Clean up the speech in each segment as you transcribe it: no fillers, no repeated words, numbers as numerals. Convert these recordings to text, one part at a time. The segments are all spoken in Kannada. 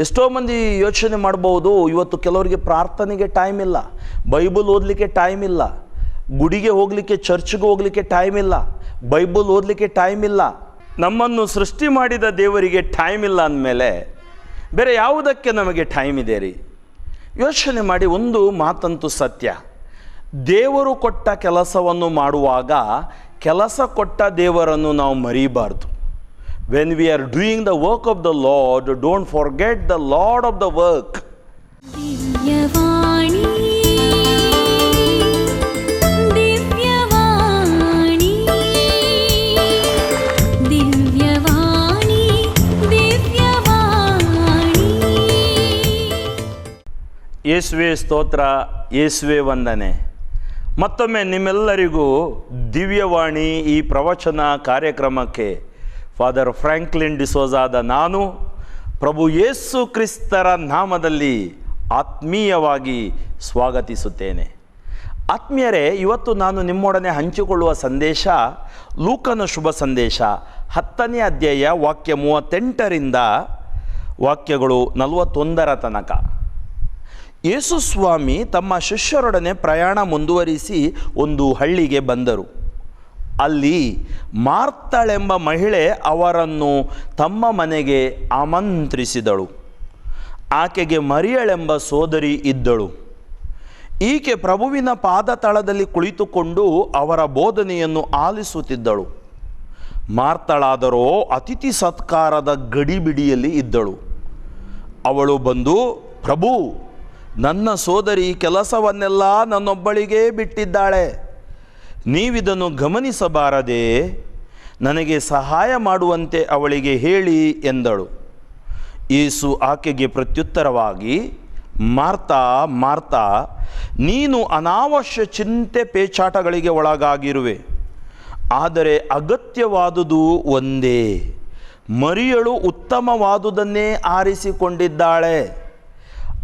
ಎಷ್ಟೋ ಮಂದಿ ಯೋಚನೆ ಮಾಡ್ಬೋದು, ಇವತ್ತು ಕೆಲವರಿಗೆ ಪ್ರಾರ್ಥನೆಗೆ ಟೈಮ್ ಇಲ್ಲ, ಬೈಬಲ್ ಓದಲಿಕ್ಕೆ ಟೈಮ್ ಇಲ್ಲ, ಗುಡಿಗೆ ಹೋಗಲಿಕ್ಕೆ ಚರ್ಚ್ಗೆ ಹೋಗಲಿಕ್ಕೆ ಟೈಮ್ ಇಲ್ಲ, ಬೈಬಲ್ ಓದಲಿಕ್ಕೆ ಟೈಮ್ ಇಲ್ಲ. ನಮ್ಮನ್ನು ಸೃಷ್ಟಿ ಮಾಡಿದ ದೇವರಿಗೆ ಟೈಮ್ ಇಲ್ಲ ಅಂದಮೇಲೆ ಬೇರೆ ಯಾವುದಕ್ಕೆ ನಮಗೆ ಟೈಮ್ ಇದೆ ರೀ? ಯೋಚನೆ ಮಾಡಿ. ಒಂದು ಮಾತಂತೂ ಸತ್ಯ, ದೇವರು ಕೊಟ್ಟ ಕೆಲಸವನ್ನು ಮಾಡುವಾಗ ಕೆಲಸ ಕೊಟ್ಟ ದೇವರನ್ನು ನಾವು ಮರೀಬಾರ್ದು. When we are doing the work of the Lord, don't forget the Lord of the work. Divyavani, Divyavani, Divyavani, Divyavani. ಯೇಸುವೆ ಸ್ತೋತ್ರ, ಯೇಸುವೆ ವಂದನೆ. ಮತ್ತೊಮ್ಮೆ ನಿಮ್ಮೆಲ್ಲರಿಗೂ ದಿವ್ಯವಾಣಿ ಈ ಪ್ರವಚನ ಕಾರ್ಯಕ್ರಮಕ್ಕೆ ಫಾದರ್ ಫ್ರ್ಯಾಂಕ್ಲಿನ್ ಡಿಸೋಜಾದ ನಾನು ಪ್ರಭು ಯೇಸು ಕ್ರಿಸ್ತರ ನಾಮದಲ್ಲಿ ಆತ್ಮೀಯವಾಗಿ ಸ್ವಾಗತಿಸುತ್ತೇನೆ. ಆತ್ಮೀಯರೇ, ಇವತ್ತು ನಾನು ನಿಮ್ಮೊಡನೆ ಹಂಚಿಕೊಳ್ಳುವ ಸಂದೇಶ ಲೂಕನ ಶುಭ ಸಂದೇಶ 10ನೇ ಅಧ್ಯಾಯ ವಾಕ್ಯ 38ರಿಂದ ವಾಕ್ಯಗಳು 41ರ ತನಕ. ಯೇಸು ಸ್ವಾಮಿ ತಮ್ಮ ಶಿಷ್ಯರೊಡನೆ ಪ್ರಯಾಣ ಮುಂದುವರಿಸಿ ಒಂದು ಹಳ್ಳಿಗೆ ಬಂದರು. ಅಲ್ಲಿ ಮಾರ್ತಳೆಂಬ ಮಹಿಳೆ ಅವರನ್ನು ತಮ್ಮ ಮನೆಗೆ ಆಮಂತ್ರಿಸಿದಳು. ಆಕೆಗೆ ಮರಿಯಳೆಂಬ ಸೋದರಿ ಇದ್ದಳು. ಈಕೆ ಪ್ರಭುವಿನ ಪಾದ ತಳದಲ್ಲಿ ಕುಳಿತುಕೊಂಡು ಅವರ ಬೋಧನೆಯನ್ನು ಆಲಿಸುತ್ತಿದ್ದಳು. ಮಾರ್ತಳಾದರೋ ಅತಿಥಿ ಸತ್ಕಾರದ ಗಡಿಬಿಡಿಯಲ್ಲಿ ಇದ್ದಳು. ಅವಳು ಬಂದು, ಪ್ರಭು, ನನ್ನ ಸೋದರಿ ಕೆಲಸವನ್ನೆಲ್ಲ ನನ್ನೊಬ್ಬಳಿಗೇ ಬಿಟ್ಟಿದ್ದಾಳೆ, ನೀವಿದನ್ನು ಗಮನಿಸಬಾರದೆ ನನಗೆ ಸಹಾಯ ಮಾಡುವಂತೆ ಅವಳಿಗೆ ಹೇಳಿ ಎಂದಳು. ಯೇಸು ಆಕೆಗೆ ಪ್ರತ್ಯುತ್ತರವಾಗಿ, ಮಾರ್ತಾ ಮಾರ್ತಾ, ನೀನು ಅನಾವಶ್ಯ ಚಿಂತೆ ಪೇಚಾಟಗಳಿಗೆ ಒಳಗಾಗಿರುವೆ, ಆದರೆ ಅಗತ್ಯವಾದುದು ಒಂದೇ. ಮರಿಯಳು ಉತ್ತಮವಾದುದನ್ನೇ ಆರಿಸಿಕೊಂಡಿದ್ದಾಳೆ,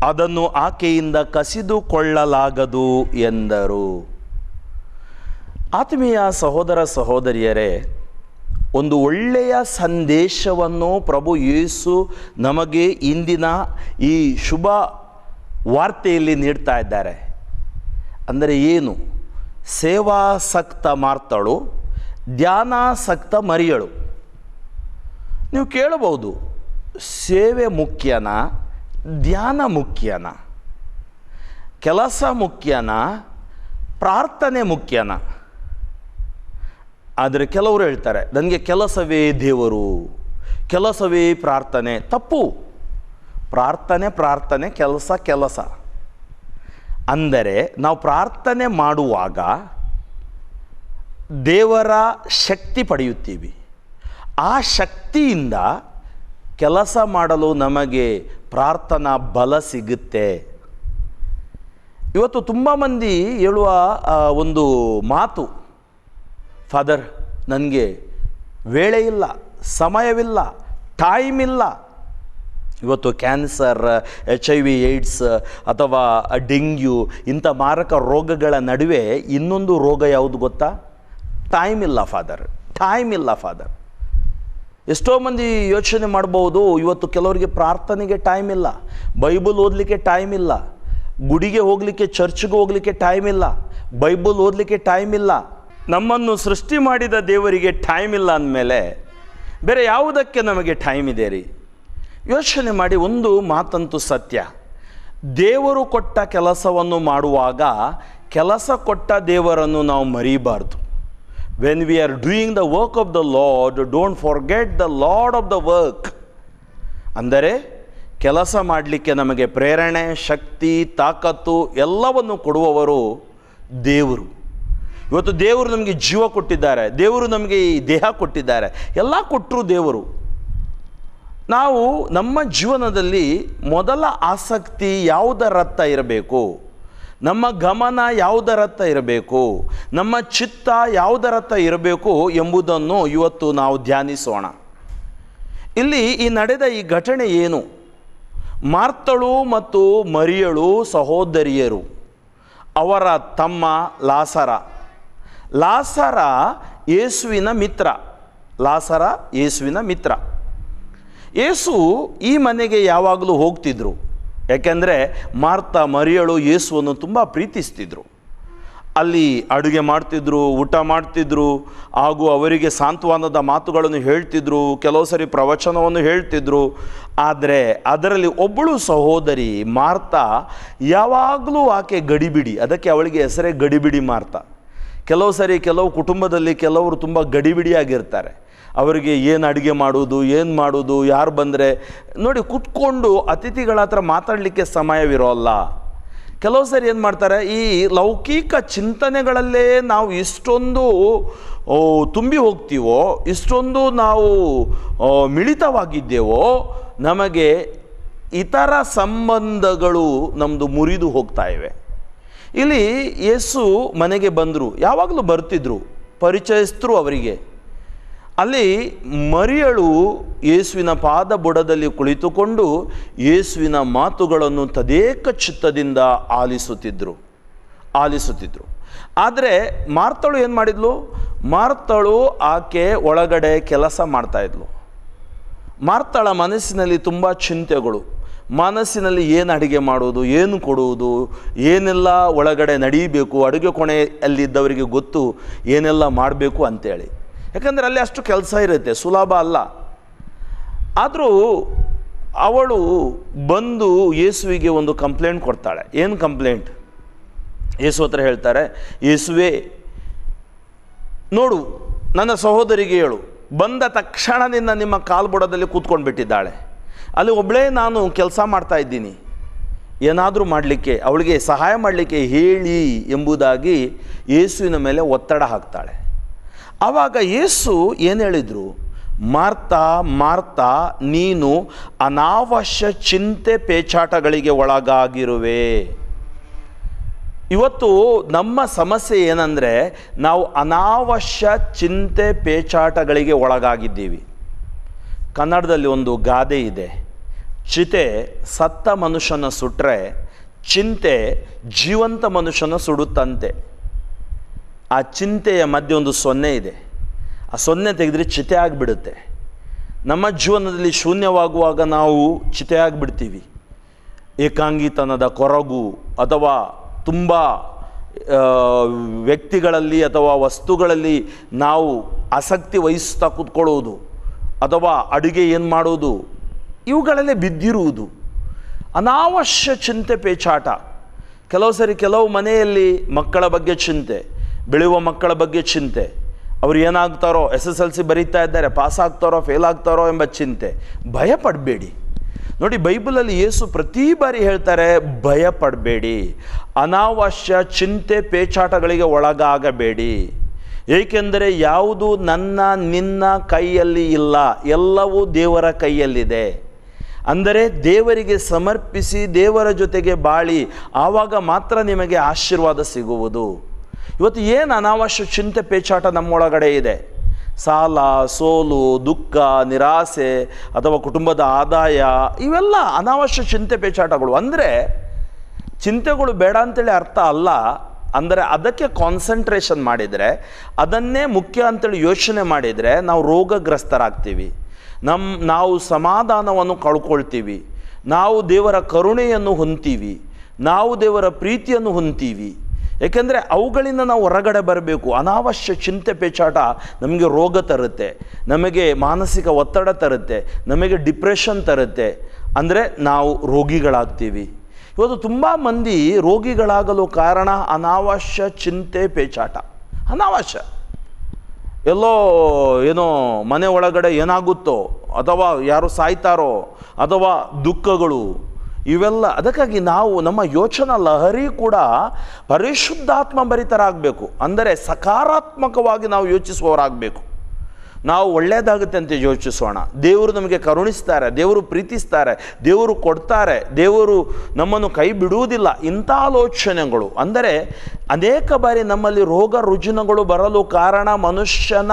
ಅದನ್ನು ಆಕೆಯಿಂದ ಕಸಿದುಕೊಳ್ಳಲಾಗದು ಎಂದರು. ಆತ್ಮೀಯ ಸಹೋದರ ಸಹೋದರಿಯರೇ, ಒಂದು ಒಳ್ಳೆಯ ಸಂದೇಶವನ್ನು ಪ್ರಭು ಯೇಸು ನಮಗೆ ಇಂದಿನ ಈ ಶುಭ ವಾರ್ತೆಯಲ್ಲಿ ನೀಡ್ತಾ ಇದ್ದಾರೆ. ಅಂದರೆ ಏನು? ಸೇವಾಸಕ್ತ ಮಾರ್ತಳು, ಧ್ಯಾನಾಸಕ್ತ ಮರಿಯಳು. ನೀವು ಕೇಳಬಹುದು, ಸೇವೆ ಮುಖ್ಯನಾ, ಧ್ಯಾನ ಮುಖ್ಯನಾ, ಕೆಲಸ ಮುಖ್ಯನಾ, ಪ್ರಾರ್ಥನೆ ಮುಖ್ಯನಾ? ಆದರೆ ಕೆಲವರು ಹೇಳ್ತಾರೆ, ನನಗೆ ಕೆಲಸವೇ ದೇವರು, ಕೆಲಸವೇ ಪ್ರಾರ್ಥನೆ. ತಪ್ಪು. ಪ್ರಾರ್ಥನೆ ಪ್ರಾರ್ಥನೆ, ಕೆಲಸ ಕೆಲಸ. ಅಂದರೆ ನಾವು ಪ್ರಾರ್ಥನೆ ಮಾಡುವಾಗ ದೇವರ ಶಕ್ತಿ ಪಡೆಯುತ್ತೀವಿ. ಆ ಶಕ್ತಿಯಿಂದ ಕೆಲಸ ಮಾಡಲು ನಮಗೆ ಪ್ರಾರ್ಥನಾ ಬಲ ಸಿಗುತ್ತೆ. ಇವತ್ತು ತುಂಬ ಮಂದಿ ಹೇಳುವ ಒಂದು ಮಾತು, ಫಾದರ್, ನನಗೆ ವೇಳೆ ಇಲ್ಲ, ಸಮಯವಿಲ್ಲ, ಟೈಮ್ ಇಲ್ಲ. ಇವತ್ತು ಕ್ಯಾನ್ಸರ್, HIV, ಏಡ್ಸ್ ಅಥವಾ ಡೆಂಗ್ಯೂ ಇಂಥ ಮಾರಕ ರೋಗಗಳ ನಡುವೆ ಇನ್ನೊಂದು ರೋಗ ಯಾವುದು ಗೊತ್ತಾ? ಟೈಮ್ ಇಲ್ಲ ಫಾದರ್, ಟೈಮ್ ಇಲ್ಲ ಫಾದರ್. ಎಷ್ಟೋ ಮಂದಿ ಯೋಚನೆ ಮಾಡ್ಬೋದು, ಇವತ್ತು ಕೆಲವರಿಗೆ ಪ್ರಾರ್ಥನೆಗೆ ಟೈಮ್ ಇಲ್ಲ, ಬೈಬಲ್ ಓದಲಿಕ್ಕೆ ಟೈಮ್ ಇಲ್ಲ, ಗುಡಿಗೆ ಹೋಗಲಿಕ್ಕೆ ಚರ್ಚ್ಗೆ ಹೋಗಲಿಕ್ಕೆ ಟೈಮ್ ಇಲ್ಲ, ಬೈಬಲ್ ಓದಲಿಕ್ಕೆ ಟೈಮ್ ಇಲ್ಲ. ನಮ್ಮನ್ನು ಸೃಷ್ಟಿ ಮಾಡಿದ ದೇವರಿಗೆ ಟೈಮ್ ಇಲ್ಲ ಅಂದಮೇಲೆ ಬೇರೆ ಯಾವುದಕ್ಕೆ ನಮಗೆ ಟೈಮ್ ಇದೆ ರೀ? ಯೋಚನೆ ಮಾಡಿ. ಒಂದು ಮಾತಂತೂ ಸತ್ಯ, ದೇವರು ಕೊಟ್ಟ ಕೆಲಸವನ್ನು ಮಾಡುವಾಗ ಕೆಲಸ ಕೊಟ್ಟ ದೇವರನ್ನು ನಾವು ಮರೀಬಾರ್ದು. When we are doing the work of the Lord, don't forget the Lord of the work. ಅಂದರೆ ಕೆಲಸ ಮಾಡಲಿಕ್ಕೆ ನಮಗೆ ಪ್ರೇರಣೆ, ಶಕ್ತಿ, ತಾಕತ್ತು ಎಲ್ಲವನ್ನು ಕೊಡುವವರು ದೇವರು. ಇವತ್ತು ದೇವರು ನಮಗೆ ಜೀವ ಕೊಟ್ಟಿದ್ದಾರೆ, ದೇವರು ನಮಗೆ ಈ ದೇಹ ಕೊಟ್ಟಿದ್ದಾರೆ, ಎಲ್ಲ ಕೊಟ್ಟರು ದೇವರು. ನಾವು ನಮ್ಮ ಜೀವನದಲ್ಲಿ ಮೊದಲ ಆಸಕ್ತಿ ಯಾವುದರತ್ತ ಇರಬೇಕು, ನಮ್ಮ ಗಮನ ಯಾವುದರತ್ತ ಇರಬೇಕು, ನಮ್ಮ ಚಿತ್ತ ಯಾವುದರತ್ತ ಇರಬೇಕು ಎಂಬುದನ್ನು ಇವತ್ತು ನಾವು ಧ್ಯಾನಿಸೋಣ. ಇಲ್ಲಿ ಈ ನಡೆದ ಈ ಘಟನೆ ಏನು? ಮಾರ್ತಳು ಮತ್ತು ಮರಿಯಳು ಸಹೋದರಿಯರು. ಅವರ ತಮ್ಮ ಲಾಸರ ಯೇಸುವಿನ ಮಿತ್ರ. ಯೇಸು ಈ ಮನೆಗೆ ಯಾವಾಗಲೂ ಹೋಗ್ತಿದ್ರು. ಯಾಕೆಂದರೆ ಮಾರ್ತಾ ಮರಿಯಳು ಯೇಸುವನ್ನು ತುಂಬ ಪ್ರೀತಿಸ್ತಿದ್ರು. ಅಲ್ಲಿ ಅಡುಗೆ ಮಾಡ್ತಿದ್ರು, ಊಟ ಮಾಡ್ತಿದ್ರು, ಹಾಗೂ ಅವರಿಗೆ ಸಾಂತ್ವನದ ಮಾತುಗಳನ್ನು ಹೇಳ್ತಿದ್ರು, ಕೆಲವು ಸರಿ ಪ್ರವಚನವನ್ನು ಹೇಳ್ತಿದ್ರು. ಆದರೆ ಅದರಲ್ಲಿ ಒಬ್ಬಳು ಸಹೋದರಿ ಮಾರ್ತಾ ಯಾವಾಗಲೂ ಆಕೆ ಗಡಿಬಿಡಿ, ಅದಕ್ಕೆ ಅವಳಿಗೆ ಹೆಸರೇ ಗಡಿಬಿಡಿ ಮಾರ್ತಾ. ಕೆಲವು ಸರಿ ಕೆಲವು ಕುಟುಂಬದಲ್ಲಿ ಕೆಲವರು ತುಂಬ ಗಡಿಬಿಡಿಯಾಗಿರ್ತಾರೆ. ಅವರಿಗೆ ಏನು ಅಡುಗೆ ಮಾಡೋದು, ಏನು ಮಾಡೋದು, ಯಾರು ಬಂದರೆ ನೋಡಿ ಕೂತ್ಕೊಂಡು ಅತಿಥಿಗಳ ಹತ್ರ ಮಾತಾಡಲಿಕ್ಕೆ ಸಮಯವಿರೋಲ್ಲ. ಕೆಲವು ಸರಿ ಏನು ಮಾಡ್ತಾರೆ, ಈ ಲೌಕಿಕ ಚಿಂತನೆಗಳಲ್ಲೇ ನಾವು ಇಷ್ಟೊಂದು ತುಂಬಿ ಹೋಗ್ತೀವೋ, ಇಷ್ಟೊಂದು ನಾವು ಮಿಳಿತವಾಗಿದ್ದೇವೋ, ನಮಗೆ ಇತರ ಸಂಬಂಧಗಳು ನಮ್ಮದು ಮುರಿದು ಹೋಗ್ತಾ ಇವೆ. ಇಲ್ಲಿ ಯೇಸು ಮನೆಗೆ ಬಂದರು, ಯಾವಾಗಲೂ ಬರ್ತಿದ್ರು, ಪರಿಚಯಿಸ್ತರು ಅವರಿಗೆ. ಅಲ್ಲಿ ಮರಿಯಳು ಯೇಸುವಿನ ಪಾದ ಬುಡದಲ್ಲಿ ಕುಳಿತುಕೊಂಡು ಯೇಸುವಿನ ಮಾತುಗಳನ್ನು ತದೇಕ ಚಿತ್ತದಿಂದ ಆಲಿಸುತ್ತಿದ್ದರು. ಆದರೆ ಮಾರ್ತಳು ಏನು ಮಾಡಿದ್ಲು? ಮಾರ್ತಳು ಆಕೆ ಒಳಗಡೆ ಕೆಲಸ ಮಾಡ್ತಾಯಿದ್ಲು. ಮಾರ್ತಳ ಮನಸ್ಸಿನಲ್ಲಿ ತುಂಬ ಚಿಂತೆಗಳು. ಮನಸ್ಸಿನಲ್ಲಿ ಏನು ಅಡುಗೆ ಮಾಡೋದು, ಏನು ಕೊಡುವುದು, ಏನೆಲ್ಲ ಒಳಗಡೆ ನಡೀಬೇಕು, ಅಡುಗೆ ಕೊನೆಯಲ್ಲಿದ್ದವರಿಗೆ ಗೊತ್ತು ಏನೆಲ್ಲ ಮಾಡಬೇಕು ಅಂತೇಳಿ. ಯಾಕಂದರೆ ಅಲ್ಲಿ ಅಷ್ಟು ಕೆಲಸ ಇರುತ್ತೆ, ಸುಲಭ ಅಲ್ಲ. ಆದರೂ ಅವಳು ಬಂದು ಯೇಸುವಿಗೆ ಒಂದು ಕಂಪ್ಲೇಂಟ್ ಕೊಡ್ತಾಳೆ. ಏನು ಕಂಪ್ಲೇಂಟ್? ಯೇಸು ಹತ್ರ ಹೇಳ್ತಾರೆ, ಯೇಸುವೇ ನೋಡು, ನನ್ನ ಸಹೋದರಿಗೆ ಹೇಳು, ಬಂದ ತಕ್ಷಣದಿಂದ ನಿಮ್ಮ ಕಾಲ್ಬುಡದಲ್ಲಿ ಕೂತ್ಕೊಂಡು ಬಿಟ್ಟಿದ್ದಾಳೆ. ಅಲ್ಲಿ ಒಬ್ಬಳೇ ನಾನು ಕೆಲಸ ಮಾಡ್ತಾ ಇದ್ದೀನಿ, ಏನಾದರೂ ಮಾಡಲಿಕ್ಕೆ, ಅವಳಿಗೆ ಸಹಾಯ ಮಾಡಲಿಕ್ಕೆ ಹೇಳಿ ಎಂಬುದಾಗಿ ಯೇಸುವಿನ ಮೇಲೆ ಒತ್ತಡ ಹಾಕ್ತಾಳೆ. ಆವಾಗ ಯೇಸು ಏನು ಹೇಳಿದರು? ಮಾರ್ತಾ ಮಾರ್ತಾ, ನೀನು ಅನಾವಶ್ಯ ಚಿಂತೆ ಪೇಚಾಟಗಳಿಗೆ ಒಳಗಾಗಿರುವೆ. ಇವತ್ತು ನಮ್ಮ ಸಮಸ್ಯೆ ಏನಂದರೆ, ನಾವು ಅನಾವಶ್ಯ ಚಿಂತೆ ಪೇಚಾಟಗಳಿಗೆ ಒಳಗಾಗಿದ್ದೀವಿ. ಕನ್ನಡದಲ್ಲಿ ಒಂದು ಗಾದೆ ಇದೆ, ಚಿತೆ ಸತ್ತ ಮನುಷ್ಯನ ಸುಟ್ಟರೆ ಚಿಂತೆ ಜೀವಂತ ಮನುಷ್ಯನ ಸುಡುತ್ತಂತೆ. ಆ ಚಿಂತೆಯ ಮಧ್ಯೆ ಒಂದು ಸೊನ್ನೆ ಇದೆ, ಆ ಸೊನ್ನೆ ತೆಗೆದ್ರೆ ಚಿತೆ ಆಗಿಬಿಡುತ್ತೆ. ನಮ್ಮ ಜೀವನದಲ್ಲಿ ಶೂನ್ಯವಾಗುವಾಗ ನಾವು ಚಿತೆ ಆಗಿಬಿಡ್ತೀವಿ. ಏಕಾಂಗಿತನದ ಕೊರಗು, ಅಥವಾ ತುಂಬ ವ್ಯಕ್ತಿಗಳಲ್ಲಿ ಅಥವಾ ವಸ್ತುಗಳಲ್ಲಿ ನಾವು ಆಸಕ್ತಿ ವಹಿಸ್ತಾ ಕೂತ್ಕೊಳ್ಳೋದು, ಅಥವಾ ಅಡುಗೆ ಏನು ಮಾಡೋದು, ಇವುಗಳಲ್ಲೇ ಬಿದ್ದಿರುವುದು. ಅನಾವಶ್ಯ ಚಿಂತೆ ಪೇಚಾಟ. ಕೆಲವು ಸರಿ ಕೆಲವು ಮನೆಯಲ್ಲಿ ಮಕ್ಕಳ ಬಗ್ಗೆ ಚಿಂತೆ, ಬೆಳೆಯುವ ಮಕ್ಕಳ ಬಗ್ಗೆ ಚಿಂತೆ, ಅವರು ಏನಾಗ್ತಾರೋ, SSLC ಬರೀತಾ ಇದ್ದಾರೆ, ಪಾಸ್ ಆಗ್ತಾರೋ ಫೇಲ್ ಆಗ್ತಾರೋ ಎಂಬ ಚಿಂತೆ. ಭಯ ಪಡಬೇಡಿ. ನೋಡಿ, ಬೈಬಲಲ್ಲಿ ಯೇಸು ಪ್ರತಿ ಬಾರಿ ಹೇಳ್ತಾರೆ, ಭಯ ಪಡಬೇಡಿ, ಅನಾವಶ್ಯ ಚಿಂತೆ ಪೇಚಾಟಗಳಿಗೆ ಒಳಗಾಗಬೇಡಿ. ಏಕೆಂದರೆ ಯಾವುದು ನನ್ನ ನಿನ್ನ ಕೈಯಲ್ಲಿ ಇಲ್ಲ, ಎಲ್ಲವೂ ದೇವರ ಕೈಯಲ್ಲಿದೆ. ಅಂದರೆ ದೇವರಿಗೆ ಸಮರ್ಪಿಸಿ ದೇವರ ಜೊತೆಗೆ ಬಾಳಿ, ಆವಾಗ ಮಾತ್ರ ನಿಮಗೆ ಆಶೀರ್ವಾದ ಸಿಗುವುದು. ಇವತ್ತು ಏನು ಅನಾವಶ್ಯ ಚಿಂತೆ ಪೇಚಾಟ ನಮ್ಮೊಳಗಡೆ ಇದೆ? ಸಾಲ, ಸೋಲು, ದುಃಖ, ನಿರಾಸೆ, ಅಥವಾ ಕುಟುಂಬದ ಆದಾಯ, ಇವೆಲ್ಲ ಅನಾವಶ್ಯ ಚಿಂತೆ ಪೇಚಾಟಗಳು. ಅಂದರೆ ಚಿಂತೆಗಳು ಬೇಡ ಅಂತೇಳಿ ಅರ್ಥ ಅಲ್ಲ. ಅಂದರೆ ಅದಕ್ಕೆ ಕಾನ್ಸಂಟ್ರೇಷನ್ ಮಾಡಿದರೆ, ಅದನ್ನೇ ಮುಖ್ಯ ಅಂತೇಳಿ ಯೋಚನೆ ಮಾಡಿದರೆ ನಾವು ರೋಗಗ್ರಸ್ತರಾಗ್ತೀವಿ. ನಾವು ಸಮಾಧಾನವನ್ನು ಕಳ್ಕೊಳ್ತೀವಿ, ನಾವು ದೇವರ ಕರುಣೆಯನ್ನು ಹೊಂತೀವಿ, ನಾವು ದೇವರ ಪ್ರೀತಿಯನ್ನು ಹೊಂತೀವಿ. ಏಕೆಂದರೆ ಅವುಗಳಿಂದ ನಾವು ಹೊರಗಡೆ ಬರಬೇಕು. ಅನಾವಶ್ಯ ಚಿಂತೆ ಪೇಚಾಟ ನಮಗೆ ರೋಗ ತರುತ್ತೆ, ನಮಗೆ ಮಾನಸಿಕ ಒತ್ತಡ ತರುತ್ತೆ, ನಮಗೆ ಡಿಪ್ರೆಷನ್ ತರುತ್ತೆ. ಅಂದರೆ ನಾವು ರೋಗಿಗಳಾಗ್ತೀವಿ. ಇವತ್ತು ತುಂಬ ಮಂದಿ ರೋಗಿಗಳಾಗಲು ಕಾರಣ ಅನಾವಶ್ಯ ಚಿಂತೆ ಪೇಚಾಟ. ಅನಾವಶ್ಯ ಎಲ್ಲೋ ಏನೋ ಮನೆ ಒಳಗಡೆ ಏನಾಗುತ್ತೋ, ಅಥವಾ ಯಾರು ಸಾಯ್ತಾರೋ, ಅಥವಾ ದುಃಖಗಳು, ಇವೆಲ್ಲ. ಅದಕ್ಕಾಗಿ ನಾವು ನಮ್ಮ ಯೋಚನಾ ಲಹರಿ ಕೂಡ ಪರಿಶುದ್ಧಾತ್ಮ ಭರಿತರಾಗಬೇಕು. ಅಂದರೆ ಸಕಾರಾತ್ಮಕವಾಗಿ ನಾವು ಯೋಚಿಸುವವರಾಗಬೇಕು. ನಾವು ಒಳ್ಳೆಯದಾಗುತ್ತೆ ಅಂತ ಯೋಚಿಸೋಣ. ದೇವರು ನಮಗೆ ಕರುಣಿಸ್ತಾರೆ, ದೇವರು ಪ್ರೀತಿಸ್ತಾರೆ, ದೇವರು ಕೊಡ್ತಾರೆ, ದೇವರು ನಮ್ಮನ್ನು ಕೈ ಬಿಡುವುದಿಲ್ಲ, ಇಂಥ ಆಲೋಚನೆಗಳು. ಅಂದರೆ ಅನೇಕ ಬಾರಿ ನಮ್ಮಲ್ಲಿ ರೋಗ ರುಜಿನಗಳು ಬರಲು ಕಾರಣ ಮನುಷ್ಯನ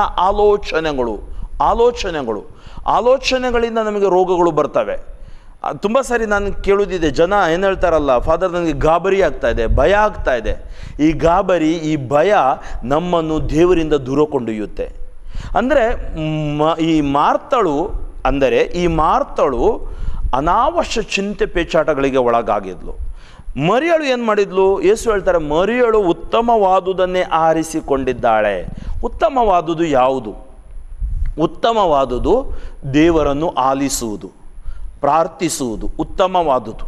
ಆಲೋಚನೆಗಳಿಂದ ನಮಗೆ ರೋಗಗಳು ಬರ್ತವೆ. ತುಂಬ ಸರಿ ನಾನು ಕೇಳೋದಿದೆ, ಜನ ಏನು ಹೇಳ್ತಾರಲ್ಲ, ಫಾದರ್ ನನಗೆ ಗಾಬರಿ ಆಗ್ತಾಯಿದೆ, ಭಯ ಆಗ್ತಾಯಿದೆ. ಈ ಗಾಬರಿ, ಈ ಭಯ ನಮ್ಮನ್ನು ದೇವರಿಂದ ದೂರ ಕೊಂಡೊಯ್ಯುತ್ತೆ. ಅಂದರೆ ಈ ಮಾರ್ತಳು ಅಂದರೆ ಈ ಮಾರ್ತಳು ಅನಾವಶ್ಯ ಚಿಂತೆ ಪೇಚಾಟಗಳಿಗೆ ಒಳಗಾಗಿದ್ಲು. ಮರಿಯಳು ಏನು ಮಾಡಿದ್ಲು? ಯೇಸು ಹೇಳ್ತಾರೆ, ಮರಿಯಳು ಉತ್ತಮವಾದುದನ್ನೇ ಆರಿಸಿಕೊಂಡಿದ್ದಾಳೆ. ಉತ್ತಮವಾದುದು ಯಾವುದು? ಉತ್ತಮವಾದುದು ದೇವರನ್ನು ಆಲಿಸುವುದು, ಪ್ರಾರ್ಥಿಸುವುದು ಉತ್ತಮವಾದುದು.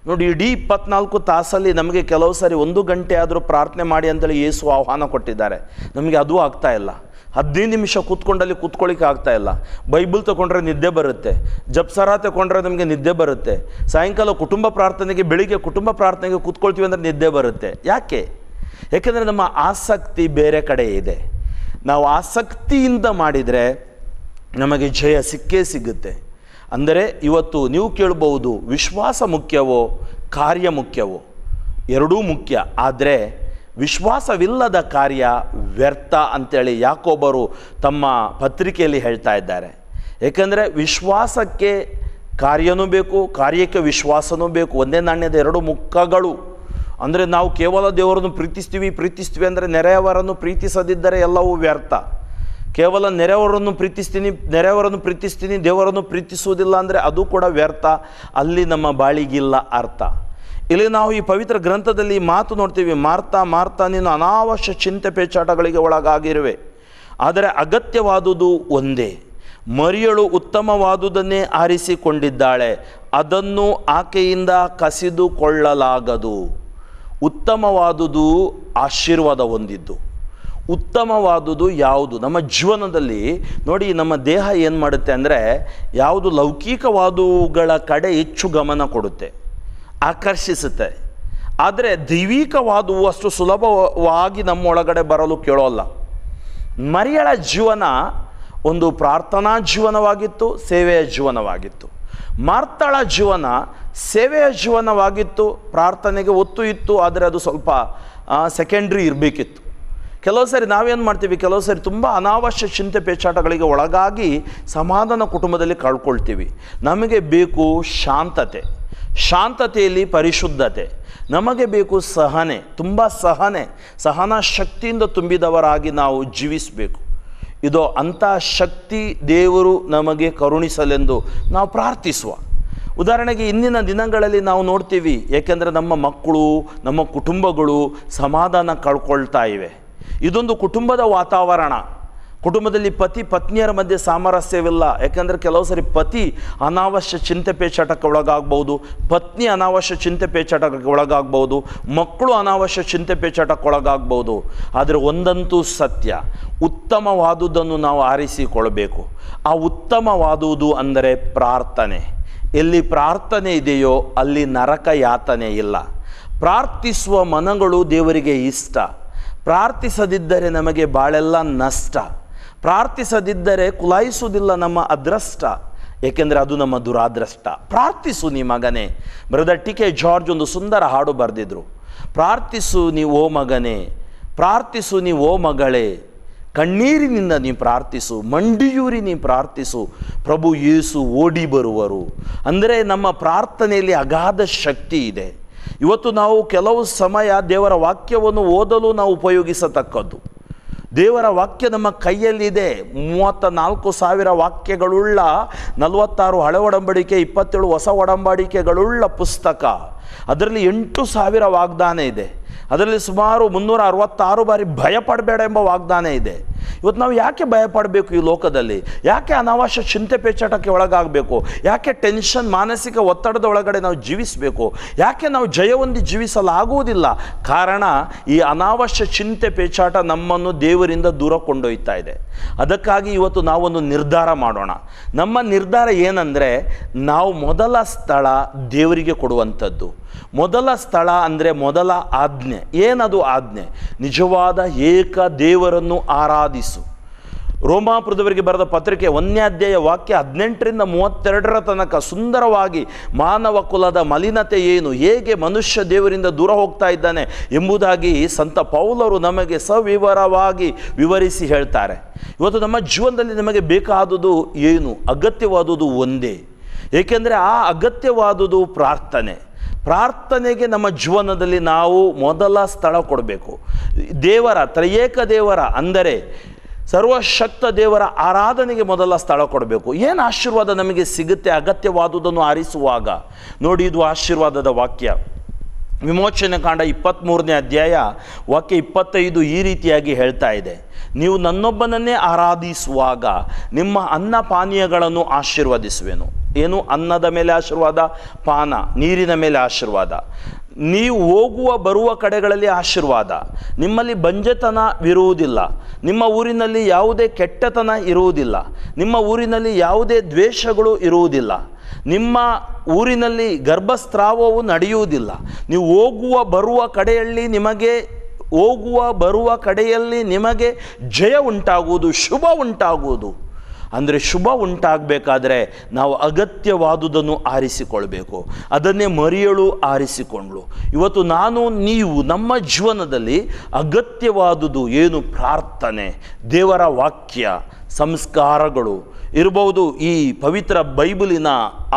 ನೋಡಿ, ಇಡೀ 24 ತಾಸಲ್ಲಿ ನಮಗೆ ಕೆಲವು ಸಾರಿ 1 ಗಂಟೆ ಆದರೂ ಪ್ರಾರ್ಥನೆ ಮಾಡಿ ಅಂತೇಳಿ ಯೇಸು ಆಹ್ವಾನ ಕೊಟ್ಟಿದ್ದಾರೆ. ನಮಗೆ ಅದೂ ಆಗ್ತಾ ಇಲ್ಲ. 15 ನಿಮಿಷ ಕೂತ್ಕೊಳ್ಳಿಕ್ಕೆ ಆಗ್ತಾ ಇಲ್ಲ. ಬೈಬಲ್ ತಗೊಂಡ್ರೆ ನಿದ್ದೆ ಬರುತ್ತೆ, ಜಪ್ಸರ ತಗೊಂಡ್ರೆ ನಮಗೆ ನಿದ್ದೆ ಬರುತ್ತೆ, ಸಾಯಂಕಾಲ ಕುಟುಂಬ ಪ್ರಾರ್ಥನೆಗೆ, ಬೆಳಿಗ್ಗೆ ಕುಟುಂಬ ಪ್ರಾರ್ಥನೆಗೆ ಕೂತ್ಕೊಳ್ತೀವಿ ಅಂದರೆ ನಿದ್ದೆ ಬರುತ್ತೆ. ಯಾಕೆಂದರೆ ನಮ್ಮ ಆಸಕ್ತಿ ಬೇರೆ ಕಡೆ ಇದೆ. ನಾವು ಆಸಕ್ತಿಯಿಂದ ಮಾಡಿದರೆ ನಮಗೆ ಜಯ ಸಿಕ್ಕೇ ಸಿಗುತ್ತೆ. ಅಂದರೆ ಇವತ್ತು ನೀವು ಕೇಳಬಹುದು, ವಿಶ್ವಾಸ ಮುಖ್ಯವೋ ಕಾರ್ಯ ಮುಖ್ಯವೋ? ಎರಡೂ ಮುಖ್ಯ. ಆದರೆ ವಿಶ್ವಾಸವಿಲ್ಲದ ಕಾರ್ಯ ವ್ಯರ್ಥ ಅಂತೇಳಿ ಯಾಕೋಬರು ತಮ್ಮ ಪತ್ರಿಕೆಯಲ್ಲಿ ಹೇಳ್ತಾ ಇದ್ದಾರೆ. ಏಕೆಂದರೆ ವಿಶ್ವಾಸಕ್ಕೆ ಕಾರ್ಯನೂ ಬೇಕು, ಕಾರ್ಯಕ್ಕೆ ವಿಶ್ವಾಸನೂ ಬೇಕು. ಒಂದೇ ನಾಣ್ಯದ ಎರಡು ಮುಖಗಳು. ಅಂದರೆ ನಾವು ಕೇವಲ ದೇವರನ್ನು ಪ್ರೀತಿಸ್ತೀವಿ ಅಂದರೆ ನೆರೆಯವರನ್ನು ಪ್ರೀತಿಸದಿದ್ದರೆ ಎಲ್ಲವೂ ವ್ಯರ್ಥ. ಕೇವಲ ನೆರೆಯವರನ್ನು ಪ್ರೀತಿಸ್ತೀನಿ ದೇವರನ್ನು ಪ್ರೀತಿಸುವುದಿಲ್ಲ ಅಂದರೆ ಅದು ಕೂಡ ವ್ಯರ್ಥ. ಅಲ್ಲಿ ನಮ್ಮ ಬಾಳಿಗಿಲ್ಲ ಅರ್ಥ. ಇಲ್ಲಿ ನಾವು ಈ ಪವಿತ್ರ ಗ್ರಂಥದಲ್ಲಿ ಮಾತು ನೋಡ್ತೀವಿ, ಮಾರ್ತಾ ನೀನು ಅನಾವಶ್ಯ ಚಿಂತೆ ಪೇಚಾಟಗಳಿಗೆ ಒಳಗಾಗಿರುವೆ. ಆದರೆ ಅಗತ್ಯವಾದುದು ಒಂದೇ. ಮರಿಯಳು ಉತ್ತಮವಾದುದನ್ನೇ ಆರಿಸಿಕೊಂಡಿದ್ದಾಳೆ, ಅದನ್ನು ಆಕೆಯಿಂದ ಕಸಿದುಕೊಳ್ಳಲಾಗದು. ಉತ್ತಮವಾದುದು ಆಶೀರ್ವಾದ ಹೊಂದಿದ್ದು. ಉತ್ತಮವಾದುದು ಯಾವುದು? ನಮ್ಮ ಜೀವನದಲ್ಲಿ ನೋಡಿ, ನಮ್ಮ ದೇಹ ಏನು ಮಾಡುತ್ತೆ ಅಂದರೆ ಯಾವುದು ಲೌಕಿಕವಾದುಗಳ ಕಡೆ ಹೆಚ್ಚು ಗಮನ ಕೊಡುತ್ತೆ, ಆಕರ್ಷಿಸುತ್ತೆ. ಆದರೆ ದೈವಿಕವಾದವು ಅಷ್ಟು ಸುಲಭವಾಗಿ ನಮ್ಮೊಳಗಡೆ ಬರಲು ಕೇಳೋಲ್ಲ. ಮರಿಯಳ ಜೀವನ ಒಂದು ಪ್ರಾರ್ಥನಾ ಜೀವನವಾಗಿತ್ತು, ಸೇವೆಯ ಜೀವನವಾಗಿತ್ತು. ಮಾರ್ತಳ ಜೀವನ ಸೇವೆಯ ಜೀವನವಾಗಿತ್ತು, ಪ್ರಾರ್ಥನೆಗೆ ಒತ್ತು ಇತ್ತು, ಆದರೆ ಅದು ಸ್ವಲ್ಪ ಸೆಕೆಂಡ್ರಿ ಇರಬೇಕಿತ್ತು. ಕೆಲವು ಸರಿ ನಾವೇನು ಮಾಡ್ತೀವಿ, ಕೆಲವು ಸರಿ ತುಂಬ ಅನಾವಶ್ಯ ಚಿಂತೆ ಪೇಚಾಟಗಳಿಗೆ ಒಳಗಾಗಿ ಸಮಾಧಾನ ಕುಟುಂಬದಲ್ಲಿ ಕಳ್ಕೊಳ್ತೀವಿ. ನಮಗೆ ಬೇಕು ಶಾಂತತೆಯಲ್ಲಿ ಪರಿಶುದ್ಧತೆ. ನಮಗೆ ಬೇಕು ಸಹನೆ, ತುಂಬ ಸಹನಾ ಶಕ್ತಿಯಿಂದ ತುಂಬಿದವರಾಗಿ ನಾವು ಜೀವಿಸಬೇಕು. ಇದು ಅಂಥ ಶಕ್ತಿ ದೇವರು ನಮಗೆ ಕರುಣಿಸಲೆಂದು ನಾವು ಪ್ರಾರ್ಥಿಸುವ. ಉದಾಹರಣೆಗೆ ಇಂದಿನ ದಿನಗಳಲ್ಲಿ ನಾವು ನೋಡ್ತೀವಿ, ಏಕೆಂದರೆ ನಮ್ಮ ಮಕ್ಕಳು, ನಮ್ಮ ಕುಟುಂಬಗಳು ಸಮಾಧಾನ ಕಳ್ಕೊಳ್ತಾ ಇವೆ. ಇದೊಂದು ಕುಟುಂಬದ ವಾತಾವರಣ. ಕುಟುಂಬದಲ್ಲಿ ಪತಿ ಪತ್ನಿಯರ ಮಧ್ಯೆ ಸಾಮರಸ್ಯವಿಲ್ಲ. ಯಾಕೆಂದರೆ ಕೆಲವು ಸರಿ ಪತಿ ಅನಾವಶ್ಯ ಚಿಂತೆ ಪೇಚಾಟಕ್ಕೆ ಒಳಗಾಗ್ಬೋದು, ಪತ್ನಿ ಅನಾವಶ್ಯ ಚಿಂತೆ ಪೇಚಾಟಕ್ಕೆ ಒಳಗಾಗ್ಬೋದು, ಮಕ್ಕಳು ಅನಾವಶ್ಯ ಚಿಂತೆ ಪೇಚಾಟಕ್ಕೆ ಒಳಗಾಗ್ಬೋದು. ಆದರೆ ಒಂದಂತೂ ಸತ್ಯ, ಉತ್ತಮವಾದುದನ್ನು ನಾವು ಆರಿಸಿಕೊಳ್ಳಬೇಕು. ಆ ಉತ್ತಮವಾದುದು ಅಂದರೆ ಪ್ರಾರ್ಥನೆ. ಎಲ್ಲಿ ಪ್ರಾರ್ಥನೆ ಇದೆಯೋ ಅಲ್ಲಿ ನರಕ ಯಾತನೆ ಇಲ್ಲ. ಪ್ರಾರ್ಥಿಸುವ ಮನಗಳು ದೇವರಿಗೆ ಇಷ್ಟ. ಪ್ರಾರ್ಥಿಸದಿದ್ದರೆ ನಮಗೆ ಬಾಳೆಲ್ಲ ನಷ್ಟ. ಪ್ರಾರ್ಥಿಸದಿದ್ದರೆ ಕುಲಾಯಿಸುವುದಿಲ್ಲ ನಮ್ಮ ಅದೃಷ್ಟ, ಏಕೆಂದರೆ ಅದು ನಮ್ಮ ದುರಾದೃಷ್ಟ. ಪ್ರಾರ್ಥಿಸು ನೀ ಮಗನೇ. Brother TK. ಜಾರ್ಜ್ ಒಂದು ಸುಂದರ ಹಾಡು ಬರೆದಿದ್ರು. ಪ್ರಾರ್ಥಿಸು ನೀ ಓ ಮಗನೇ, ಪ್ರಾರ್ಥಿಸು ನೀ ಓ ಮಗಳೇ, ಕಣ್ಣೀರಿನಿಂದ ನೀ ಪ್ರಾರ್ಥಿಸು, ಮಂಡಿಯೂರಿ ನೀ ಪ್ರಾರ್ಥಿಸು, ಪ್ರಭು ಯೇಸು ಓಡಿ ಬರುವರು. ಅಂದರೆ ನಮ್ಮ ಪ್ರಾರ್ಥನೆಯಲ್ಲಿ ಅಗಾಧ ಶಕ್ತಿ ಇದೆ. ಇವತ್ತು ನಾವು ಕೆಲವು ಸಮಯ ದೇವರ ವಾಕ್ಯವನ್ನು ಓದಲು ನಾವು ಉಪಯೋಗಿಸತಕ್ಕದ್ದು. ದೇವರ ವಾಕ್ಯ ನಮ್ಮ ಕೈಯಲ್ಲಿದೆ. 34,000 ವಾಕ್ಯಗಳುಳ್ಳ 46 ಹಳೆ ಒಡಂಬಡಿಕೆ, 27 ಹೊಸ ಒಡಂಬಡಿಕೆಗಳುಳ್ಳ ಪುಸ್ತಕ. ಅದರಲ್ಲಿ 8,000 ವಾಗ್ದಾನ ಇದೆ. ಅದರಲ್ಲಿ ಸುಮಾರು 366 ಬಾರಿ ಭಯಪಡಬೇಡ ಎಂಬ ವಾಗ್ದಾನ ಇದೆ. ಇವತ್ತು ನಾವು ಯಾಕೆ ಭಯಪಡಬೇಕು? ಈ ಲೋಕದಲ್ಲಿ ಯಾಕೆ ಅನಾವಶ್ಯ ಚಿಂತೆ ಪೇಚಾಟಕ್ಕೆ ಒಳಗಾಗಬೇಕು? ಯಾಕೆ ಟೆನ್ಷನ್, ಮಾನಸಿಕ ಒತ್ತಡದ ಒಳಗಡೆ ನಾವು ಜೀವಿಸಬೇಕು? ಯಾಕೆ ನಾವು ಜಯವೊಂದಿ ಜೀವಿಸಲಾಗುವುದಿಲ್ಲ? ಕಾರಣ ಈ ಅನಾವಶ್ಯ ಚಿಂತೆ ಪೇಚಾಟ ನಮ್ಮನ್ನು ದೇವರಿಂದ ದೂರ ಕೊಂಡೊಯ್ತಾ ಇದೆ. ಅದಕ್ಕಾಗಿ ಇವತ್ತು ನಾವೊಂದು ನಿರ್ಧಾರ ಮಾಡೋಣ. ನಮ್ಮ ನಿರ್ಧಾರ ಏನಂದರೆ, ನಾವು ಮೊದಲ ಸ್ಥಳ ದೇವರಿಗೆ ಕೊಡುವಂಥದ್ದು. ಮೊದಲ ಸ್ಥಳ ಅಂದರೆ ಮೊದಲ ಆಜ್ಞೆ. ಏನದು ಆಜ್ಞೆ? ನಿಜವಾದ ಏಕ ದೇವರನ್ನು ಆರಾಧಿಸು. ರೋಮಾಪುರದವರಿಗೆ ಬರೆದ ಪತ್ರಿಕೆ 1ನೇ ಅಧ್ಯಾಯ ವಾಕ್ಯ 18ರಿಂದ 32 ತನಕ ಸುಂದರವಾಗಿ ಮಾನವ ಕುಲದ ಮಲಿನತೆ ಏನು, ಹೇಗೆ ಮನುಷ್ಯ ದೇವರಿಂದ ದೂರ ಹೋಗ್ತಾ ಇದ್ದಾನೆ ಎಂಬುದಾಗಿ ಸಂತ ಪೌಲರು ನಮಗೆ ಸವಿವರವಾಗಿ ವಿವರಿಸಿ ಹೇಳ್ತಾರೆ. ಇವತ್ತು ನಮ್ಮ ಜೀವನದಲ್ಲಿ ನಮಗೆ ಬೇಕಾದುದು ಏನು? ಅಗತ್ಯವಾದುದು ಒಂದೇ. ಏಕೆಂದರೆ ಆ ಅಗತ್ಯವಾದುದು ಪ್ರಾರ್ಥನೆ. ಪ್ರಾರ್ಥನೆಗೆ ನಮ್ಮ ಜೀವನದಲ್ಲಿ ನಾವು ಮೊದಲ ಸ್ಥಳ ಕೊಡಬೇಕು. ದೇವರ ತ್ರಯೇಕ ದೇವರ ಅಂದರೆ ಸರ್ವಶಕ್ತ ದೇವರ ಆರಾಧನೆಗೆ ಮೊದಲ ಸ್ಥಳ ಕೊಡಬೇಕು. ಏನು ಆಶೀರ್ವಾದ ನಮಗೆ ಸಿಗುತ್ತೆ ಅಗತ್ಯವಾದುದನ್ನು ಆರಿಸುವಾಗ? ನೋಡಿ, ಇದು ಆಶೀರ್ವಾದದ ವಾಕ್ಯ. ವಿಮೋಚನೆ ಕಾಂಡ 23ನೇ ಅಧ್ಯಾಯ ವಾಕ್ಯ 25 ಈ ರೀತಿಯಾಗಿ ಹೇಳ್ತಾ ಇದೆ, ನೀವು ನನ್ನೊಬ್ಬನನ್ನೇ ಆರಾಧಿಸುವಾಗ ನಿಮ್ಮ ಅನ್ನ ಪಾನೀಯಗಳನ್ನು ಆಶೀರ್ವದಿಸುವೆನು. ಏನು? ಅನ್ನದ ಮೇಲೆ ಆಶೀರ್ವಾದ, ಪಾನ, ನೀರಿನ ಮೇಲೆ ಆಶೀರ್ವಾದ. ನೀವು ಹೋಗುವ ಬರುವ ಕಡೆಗಳಲ್ಲಿ ಆಶೀರ್ವಾದ. ನಿಮ್ಮಲ್ಲಿ ಬಂಜೆತನವಿರುವುದಿಲ್ಲ. ನಿಮ್ಮ ಊರಿನಲ್ಲಿ ಯಾವುದೇ ಕೆಟ್ಟತನ ಇರುವುದಿಲ್ಲ. ನಿಮ್ಮ ಊರಿನಲ್ಲಿ ಯಾವುದೇ ದ್ವೇಷಗಳು ಇರುವುದಿಲ್ಲ. ನಿಮ್ಮ ಊರಿನಲ್ಲಿ ಗರ್ಭಸ್ರಾವವು ನಡೆಯುವುದಿಲ್ಲ. ನೀವು ಹೋಗುವ ಬರುವ ಕಡೆಯಲ್ಲಿ ನಿಮಗೆ ಜಯ ಉಂಟಾಗುವುದು, ಶುಭ ಉಂಟಾಗುವುದು. ಅಂದರೆ ಶುಭ ಉಂಟಾಗಬೇಕಾದ್ರೆ ನಾವು ಅಗತ್ಯವಾದುದನ್ನು ಆರಿಸಿಕೊಳ್ಬೇಕು. ಅದನ್ನೇ ಮರಿಯಳು ಆರಿಸಿಕೊಂಡ್ಳು. ಇವತ್ತು ನಾನು ನೀವು ನಮ್ಮ ಜೀವನದಲ್ಲಿ ಅಗತ್ಯವಾದುದು ಏನು? ಪ್ರಾರ್ಥನೆ, ದೇವರ ವಾಕ್ಯ, ಸಂಸ್ಕಾರಗಳು ಇರಬಹುದು, ಈ ಪವಿತ್ರ ಬೈಬಲಿನ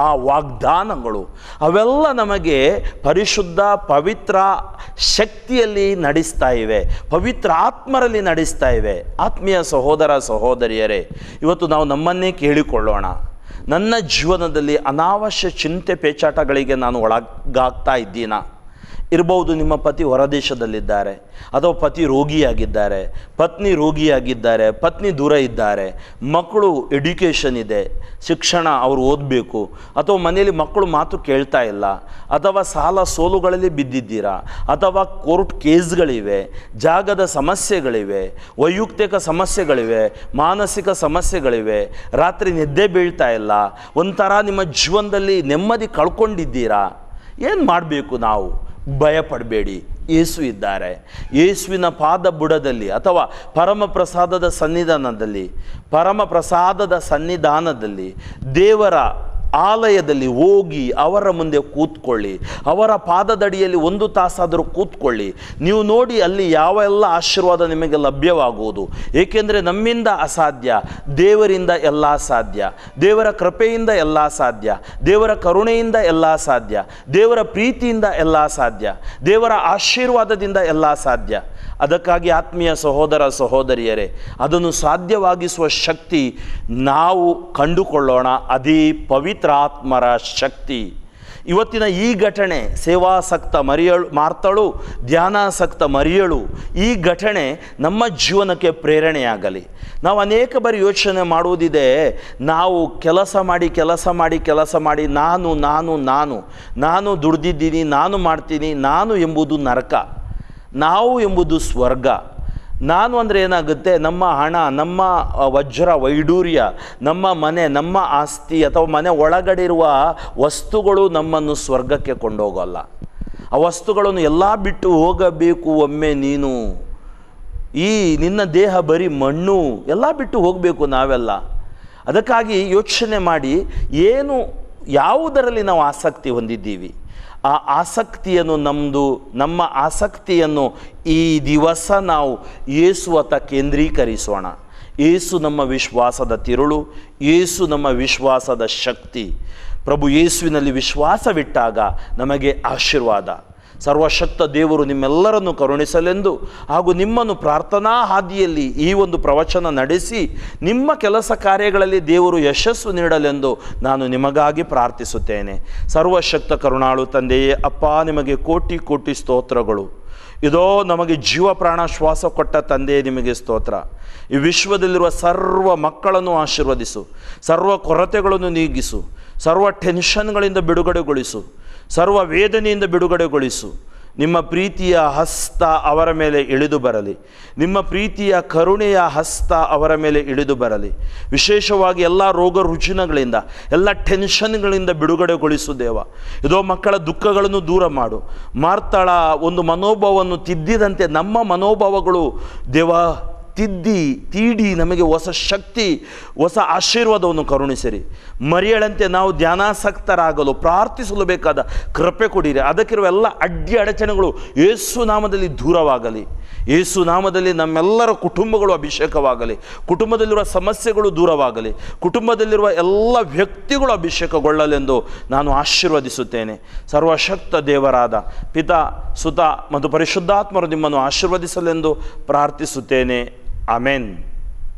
ಆ ವಾಗ್ದಾನಗಳು, ಅವೆಲ್ಲ ನಮಗೆ ಪರಿಶುದ್ಧ ಪವಿತ್ರ ಶಕ್ತಿಯಲ್ಲಿ ನಡೆಸ್ತಾ ಇವೆ, ಪವಿತ್ರ ಆತ್ಮರಲ್ಲಿ ನಡೆಸ್ತಾ ಇವೆ. ಆತ್ಮೀಯ ಸಹೋದರ ಸಹೋದರಿಯರೇ, ಇವತ್ತು ನಾವು ನಮ್ಮನ್ನೇ ಕೇಳಿಕೊಳ್ಳೋಣ. ನನ್ನ ಜೀವನದಲ್ಲಿ ಅನಾವಶ್ಯ ಚಿಂತೆ ಪೇಚಾಟಗಳಿಗೆ ನಾನು ಒಳಗಾಗ್ತಾ ಇದ್ದೀನಾ? ಇರ್ಬೋದು, ನಿಮ್ಮ ಪತಿ ಹೊರದೇಶದಲ್ಲಿದ್ದಾರೆ, ಅಥವಾ ಪತಿ ರೋಗಿಯಾಗಿದ್ದಾರೆ, ಪತ್ನಿ ರೋಗಿಯಾಗಿದ್ದಾರೆ, ಪತ್ನಿ ದೂರ ಇದ್ದಾರೆ, ಮಕ್ಕಳು ಎಡ್ಯುಕೇಷನ್ ಇದೆ, ಶಿಕ್ಷಣ ಅವರು ಓದಬೇಕು, ಅಥವಾ ಮನೆಯಲ್ಲಿ ಮಕ್ಕಳು ಮಾತು ಕೇಳ್ತಾ ಇಲ್ಲ, ಅಥವಾ ಸಾಲ ಸೋಲುಗಳಲ್ಲಿ ಬಿದ್ದಿದ್ದೀರಾ, ಅಥವಾ ಕೋರ್ಟ್ ಕೇಸ್ಗಳಿವೆ, ಜಾಗದ ಸಮಸ್ಯೆಗಳಿವೆ, ವೈಯಕ್ತಿಕ ಸಮಸ್ಯೆಗಳಿವೆ, ಮಾನಸಿಕ ಸಮಸ್ಯೆಗಳಿವೆ, ರಾತ್ರಿ ನಿದ್ದೆ ಬೀಳ್ತಾ ಇಲ್ಲ, ಒಂಥರ ನಿಮ್ಮ ಜೀವನದಲ್ಲಿ ನೆಮ್ಮದಿ ಕಳ್ಕೊಂಡಿದ್ದೀರಾ. ಏನು ಮಾಡಬೇಕು ನಾವು? ಭಯಪಡಬೇಡಿ, ಯೇಸು ಇದ್ದಾರೆ. ಯೇಸುವಿನ ಪಾದ ಬುಡದಲ್ಲಿ ಅಥವಾ ಪರಮಪ್ರಸಾದದ ಸನ್ನಿಧಾನದಲ್ಲಿ ದೇವರ ಆಲಯದಲ್ಲಿ ಹೋಗಿ ಅವರ ಮುಂದೆ ಕೂತ್ಕೊಳ್ಳಿ. ಅವರ ಪಾದದಡಿಯಲ್ಲಿ 1 ತಾಸಾದರೂ ಕೂತ್ಕೊಳ್ಳಿ. ನೀವು ನೋಡಿ ಅಲ್ಲಿ ಯಾವೆಲ್ಲ ಆಶೀರ್ವಾದ ನಿಮಗೆ ಲಭ್ಯವಾಗುವುದು. ಏಕೆಂದರೆ ನಮ್ಮಿಂದ ಅಸಾಧ್ಯ, ದೇವರಿಂದ ಎಲ್ಲ ಸಾಧ್ಯ. ದೇವರ ಕೃಪೆಯಿಂದ ಎಲ್ಲ ಸಾಧ್ಯ, ದೇವರ ಕರುಣೆಯಿಂದ ಎಲ್ಲ ಸಾಧ್ಯ, ದೇವರ ಪ್ರೀತಿಯಿಂದ ಎಲ್ಲ ಸಾಧ್ಯ, ದೇವರ ಆಶೀರ್ವಾದದಿಂದ ಎಲ್ಲ ಸಾಧ್ಯ. ಅದಕ್ಕಾಗಿ ಆತ್ಮೀಯ ಸಹೋದರ ಸಹೋದರಿಯರೇ, ಅದನ್ನು ಸಾಧ್ಯವಾಗಿಸುವ ಶಕ್ತಿ ನಾವು ಕಂಡುಕೊಳ್ಳೋಣ. ಅದೇ ಪವಿತ್ರಾತ್ಮರ ಶಕ್ತಿ. ಇವತ್ತಿನ ಈ ಘಟನೆ, ಸೇವಾಸಕ್ತ ಮಾರ್ತಳು, ಧ್ಯಾನಾಸಕ್ತ ಮರಿಯಳು, ಈ ಘಟನೆ ನಮ್ಮ ಜೀವನಕ್ಕೆ ಪ್ರೇರಣೆಯಾಗಲಿ. ನಾವು ಅನೇಕ ಬಾರಿ ಯೋಚನೆ ಮಾಡುವುದಿದೆ, ನಾವು ಕೆಲಸ ಮಾಡಿ ನಾನು ದುಡ್ದಿದ್ದೀನಿ, ನಾನು ಮಾಡ್ತೀನಿ, ನಾನು ಎಂಬುದು ನರಕ, ನಾವು ಎಂಬುದು ಸ್ವರ್ಗ. ನಾನು ಅಂದರೆ ಏನಾಗುತ್ತೆ? ನಮ್ಮ ಹಣ, ನಮ್ಮ ವಜ್ರ ವೈಡೂರ್ಯ, ನಮ್ಮ ಮನೆ, ನಮ್ಮ ಆಸ್ತಿ ಅಥವಾ ಮನೆ ಒಳಗಡೆ ಇರುವ ವಸ್ತುಗಳು ನಮ್ಮನ್ನು ಸ್ವರ್ಗಕ್ಕೆ ಕೊಂಡೋಗಲ್ಲ. ಆ ವಸ್ತುಗಳನ್ನು ಎಲ್ಲ ಬಿಟ್ಟು ಹೋಗಬೇಕು. ಒಮ್ಮೆ ನೀನು ಈ ನಿನ್ನ ದೇಹ ಬರೀ ಮಣ್ಣು, ಎಲ್ಲ ಬಿಟ್ಟು ಹೋಗಬೇಕು ನಾವೆಲ್ಲ. ಅದಕ್ಕಾಗಿ ಯೋಚನೆ ಮಾಡಿ, ಯಾವುದರಲ್ಲಿ ನಾವು ಆಸಕ್ತಿ ಹೊಂದಿದ್ದೀವಿ, ಆ ಆಸಕ್ತಿಯನ್ನು ನಮ್ಮ ಆಸಕ್ತಿಯನ್ನು ಈ ದಿವಸ ನಾವು ಯೇಸುವತ್ತ ಕೇಂದ್ರೀಕರಿಸೋಣ. ಯೇಸು ನಮ್ಮ ವಿಶ್ವಾಸದ ತಿರುಳು, ಯೇಸು ನಮ್ಮ ವಿಶ್ವಾಸದ ಶಕ್ತಿ. ಪ್ರಭು ಯೇಸುವಿನಲ್ಲಿ ವಿಶ್ವಾಸವಿಟ್ಟಾಗ ನಮಗೆ ಆಶೀರ್ವಾದ. ಸರ್ವಶಕ್ತ ದೇವರು ನಿಮ್ಮೆಲ್ಲರನ್ನು ಕರುಣಿಸಲೆಂದು ಹಾಗೂ ನಿಮ್ಮನ್ನು ಪ್ರಾರ್ಥನಾ ಹಾದಿಯಲ್ಲಿ ಈ ಒಂದು ಪ್ರವಚನ ನಡೆಸಿ ನಿಮ್ಮ ಕೆಲಸ ಕಾರ್ಯಗಳಲ್ಲಿ ದೇವರು ಯಶಸ್ಸು ನೀಡಲೆಂದು ನಾನು ನಿಮಗಾಗಿ ಪ್ರಾರ್ಥಿಸುತ್ತೇನೆ. ಸರ್ವಶಕ್ತ ಕರುಣಾಳು ತಂದೆಯೇ, ಅಪ್ಪ, ನಿಮಗೆ ಕೋಟಿ ಕೋಟಿ ಸ್ತೋತ್ರಗಳು. ಇದೋ ನಮಗೆ ಜೀವ ಪ್ರಾಣ ಶ್ವಾಸ ಕೊಟ್ಟ ತಂದೆಯೇ, ನಿಮಗೆ ಸ್ತೋತ್ರ. ಈ ವಿಶ್ವದಲ್ಲಿರುವ ಸರ್ವ ಮಕ್ಕಳನ್ನು ಆಶೀರ್ವದಿಸು, ಸರ್ವ ಕೊರತೆಗಳನ್ನು ನೀಗಿಸು, ಸರ್ವ ಟೆನ್ಷನ್ಗಳಿಂದ ಬಿಡುಗಡೆಗೊಳಿಸು, ಸರ್ವ ವೇದನೆಯಿಂದ ಬಿಡುಗಡೆಗೊಳಿಸು. ನಿಮ್ಮ ಪ್ರೀತಿಯ ಹಸ್ತ ಅವರ ಮೇಲೆ ಇಳಿದು ಬರಲಿ. ನಿಮ್ಮ ಪ್ರೀತಿಯ ಕರುಣೆಯ ಹಸ್ತ ಅವರ ಮೇಲೆ ಇಳಿದು ಬರಲಿ. ವಿಶೇಷವಾಗಿ ಎಲ್ಲ ರೋಗ ರುಜಿನಗಳಿಂದ, ಎಲ್ಲ ಟೆನ್ಷನ್ಗಳಿಂದ ಬಿಡುಗಡೆಗೊಳಿಸು ದೇವ. ಇದೋ ಮಕ್ಕಳ ದುಃಖಗಳನ್ನು ದೂರ ಮಾಡು. ಮಾರ್ತಳ ಒಂದು ಮನೋಭಾವವನ್ನು ತಿದ್ದಿದಂತೆ ನಮ್ಮ ಮನೋಭಾವಗಳು ದೇವ ತೀಡಿ ನಮಗೆ ಹೊಸ ಶಕ್ತಿ, ಹೊಸ ಆಶೀರ್ವಾದವನ್ನು ಕರುಣಿಸಿರಿ. ಮರಿಯಳಂತೆ ನಾವು ಧ್ಯಾನಾಸಕ್ತರಾಗಲು ಪ್ರಾರ್ಥಿಸಲು ಬೇಕಾದ ಕೃಪೆ ಕೊಡಿರಿ. ಅದಕ್ಕಿರುವ ಎಲ್ಲ ಅಡೆತಡೆಗಳು ಯೇಸು ನಾಮದಲ್ಲಿ ದೂರವಾಗಲಿ. ಯೇಸು ನಾಮದಲ್ಲಿ ನಮ್ಮೆಲ್ಲರ ಕುಟುಂಬಗಳು ಅಭಿಷೇಕವಾಗಲಿ. ಕುಟುಂಬದಲ್ಲಿರುವ ಸಮಸ್ಯೆಗಳು ದೂರವಾಗಲಿ. ಕುಟುಂಬದಲ್ಲಿರುವ ಎಲ್ಲ ವ್ಯಕ್ತಿಗಳು ಅಭಿಷೇಕಗೊಳ್ಳಲೆಂದು ನಾನು ಆಶೀರ್ವದಿಸುತ್ತೇನೆ. ಸರ್ವಶಕ್ತ ದೇವರಾದ ಪಿತಾ, ಸುತ ಮತ್ತು ಪರಿಶುದ್ಧಾತ್ಮರು ನಿಮ್ಮನ್ನು ಆಶೀರ್ವದಿಸಲೆಂದು ಪ್ರಾರ್ಥಿಸುತ್ತೇನೆ. ಆಮೆನ್.